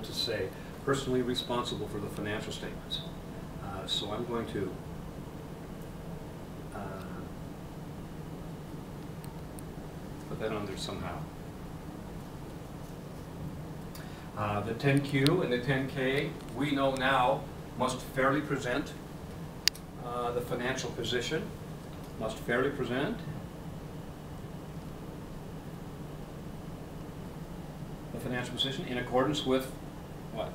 to say personally responsible for the financial statements. So I'm going to put that on there somehow. The 10Q and the 10K, we know now, must fairly present the financial position. Must fairly present the financial position in accordance with what?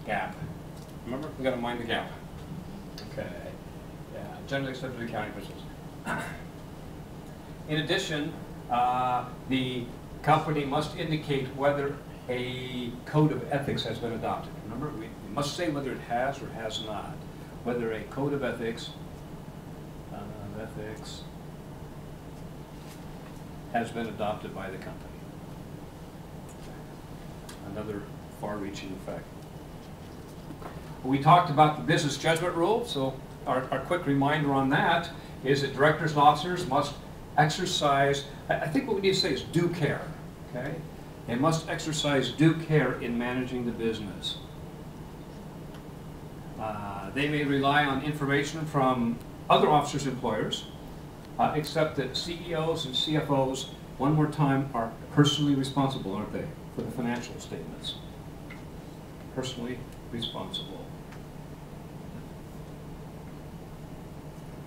GAAP. Remember, we've got to mind the GAAP. Okay. Yeah, generally accepted accounting principles. In addition, the company must indicate whether a code of ethics has been adopted. Remember, we must say whether it has or has not. Whether a code of ethics, has been adopted by the company. Another far-reaching effect. We talked about the business judgment rule, so our quick reminder on that is that directors and officers must exercise, I think what we need to say is due care, okay? They must exercise due care in managing the business. They may rely on information from other officers' employers, except that CEOs and CFOs, one more time, are personally responsible, aren't they, for the financial statements? Personally responsible.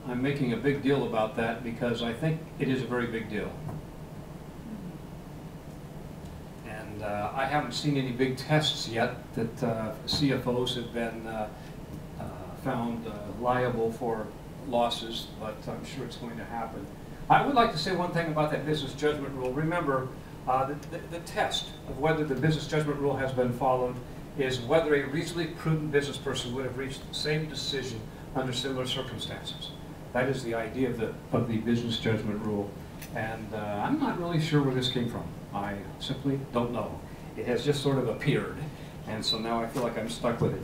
I'm making a big deal about that because I think it is a very big deal. And I haven't seen any big tests yet that CFOs have been found liable for losses, but I'm sure it's going to happen. I would like to say one thing about that business judgment rule. Remember, the test of whether the business judgment rule has been followed is whether a reasonably prudent business person would have reached the same decision under similar circumstances. That is the idea of the business judgment rule. And I'm not really sure where this came from. I simply don't know. It has just sort of appeared. And so now I feel like I'm stuck with it.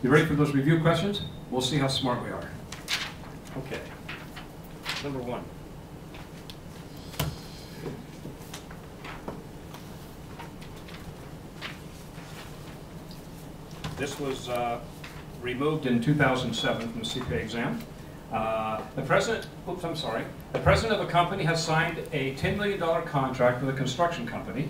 You ready for those review questions? We'll see how smart we are. Okay. Number one. This was removed in 2007 from the CPA exam. The president of a company has signed a $10 million contract with a construction company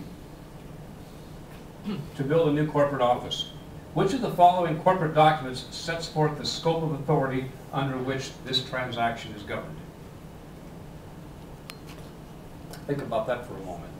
to build a new corporate office. Which of the following corporate documents sets forth the scope of authority under which this transaction is governed? Think about that for a moment.